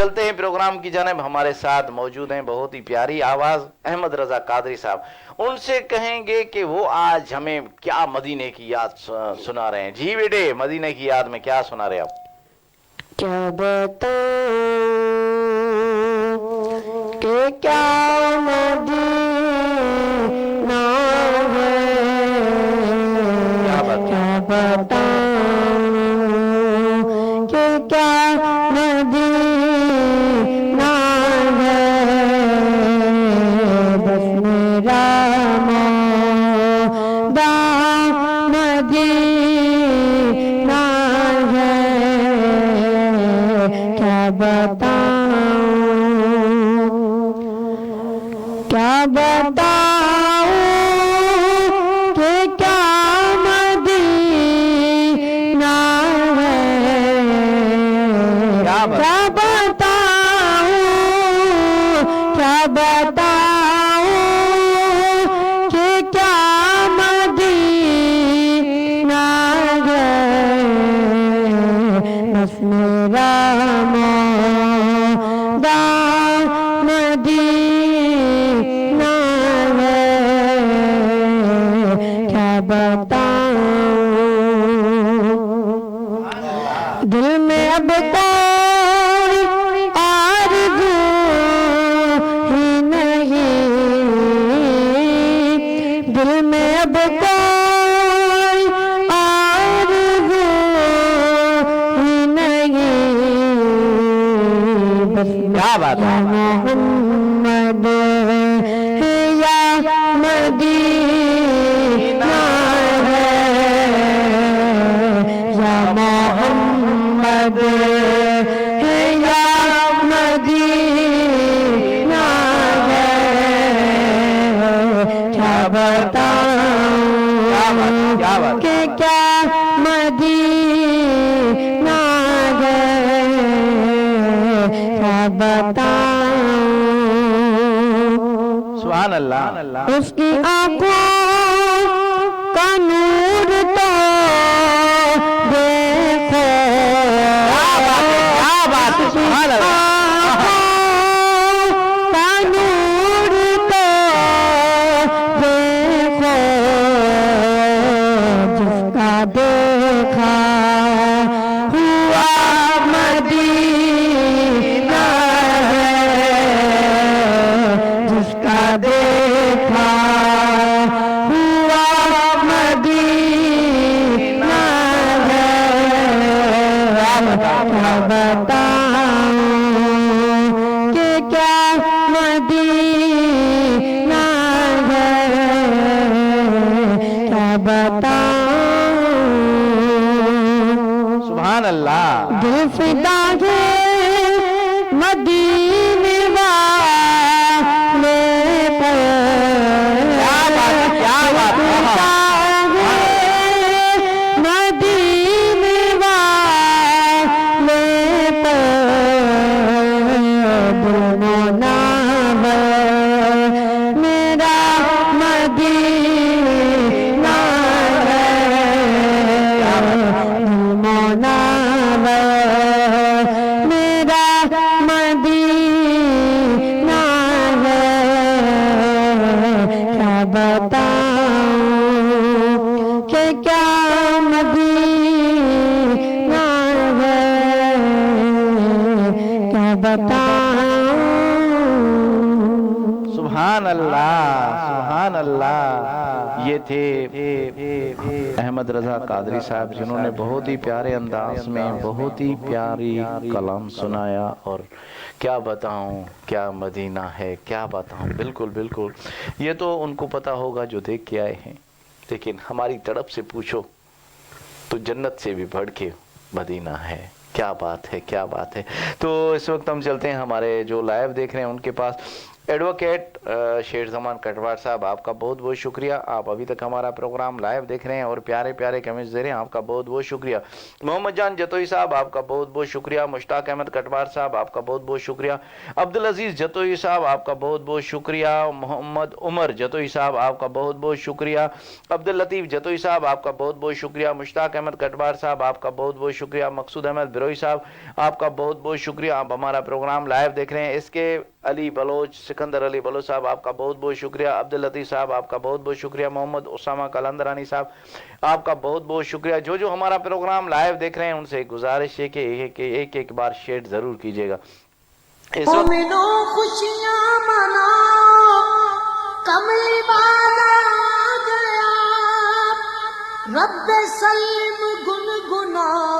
چلتے ہیں پروگرام کی جانب. ہمارے ساتھ موجود ہیں بہت ہی پیاری آواز احمد رضا قادری صاحب. ان سے کہیں گے کہ وہ آج ہمیں کیا مدینے کی یاد سنا رہے ہیں. جی بیٹے, مدینے کی یاد میں کیا سنا رہے آپ؟ کیا بتاؤں کہ کیا مدینہ ہے, کیا بتاؤں کہ کیا مدینہ ہے, بس میرا مولا مدینہ ہے, کیا بتاؤں کہ کیا مدینہ ہے, کیا بتاؤں کہ کیا مدینہ ہے, بس میرا مولا مدینہ ہے, کیا بتاؤں دل میں اب کوئی آرزو ہی نہیں, دل میں اب کوئی آرزو ہی نہیں, بس کیا بات ہے, محمد یا مدینہ ہے, یا محمد یا مدینہ ہے, کیا بتاؤں کہ کیا مدینہ ہے, کیا بتاؤں سبحان اللہ. اس کی آنکھوں کا نور تو دیکھو, کیا بات ہے, سبحان اللہ. کا نور تو دیکھو, جس کا دیکھا ہوا مدینہ ہے, جس کا دیکھا ہوا مدینہ ہے, کیا بتاؤں کہ کیا مدینہ ہے, کیا بتاؤں سبحان اللہ. دل فدا ہے مدینے والے پر, کیا بات ہے, مدینے والے پر, دل منور میرا مدینہ ہے, دل منور میرا مدینہ ہے, کیا بتاؤں کہ کیا مدینہ ہے, کیا بتاؤں. سبحان اللہ, سبحان اللہ. یہ تھے احمد رضا قادری صاحب, جنہوں نے بہت ہی پیارے انداز میں بہت ہی پیاری کلام سنایا. اور کیا بتاؤں کیا مدینہ ہے, کیا بتاؤں. بالکل بالکل, یہ تو ان کو پتا ہوگا جو دیکھ کے آئے ہیں, لیکن ہماری طرف سے پوچھو تو جنت سے بھی بڑھ کے مدینہ ہے. کیا بات ہے, کیا بات ہے. تو اس وقت ہم چلتے ہیں ہمارے جو لائیو دیکھ رہے ہیں ان کے پاس. ایڈوکیٹ شیر زمان کٹوار صاحب آپ کا بہت بہت شکریہ، آپ ابھی تک ہمارا پروگرام لائیو دیکھ رہے ہیں اور پیارے پیارے کمنٹس دے رہے ہیں، آپ کا بہت بہت شکریہ۔ محمد جان جتوئی صاحب آپ کا بہت بہت شکریہ۔ مشتاق احمد کٹوار صاحب آپ کا بہت بہت شکریہ۔ عبدالعزیز جتوئی صاحب آپ کا بہت بہت شکریہ۔ محمد عمر جتوئی صاحب آپ کا بہت بہت شکریہ۔ عبداللطیف جتوئی صاحب آپ کا بہت بہت شکریہ۔ مشتاق احمد کٹوار صاحب آپ کا بہت بہت شکریہ۔ مقصود احمد بروئی صاحب آپ کا بہت بہت شکریہ، آپ ہمارا پروگرام لائیو دیکھ رہے ہیں۔ اس کے علی بلوچ، سکندر علی بلوچ صاحب آپ کا بہت بہت شکریہ۔ عبداللطیف صاحب آپ کا بہت بہت شکریہ۔ محمد اسامہ کلندرانی صاحب آپ کا بہت بہت شکریہ۔ جو ہمارا پروگرام لائیو دیکھ رہے ہیں ان سے گزارش ہے کہ ایک بار شیئر ضرور کیجیے گا۔ اس وقت مومنوں خوشیاں مناؤ، کملی والا آ گیا، رب سلم گنگناؤ۔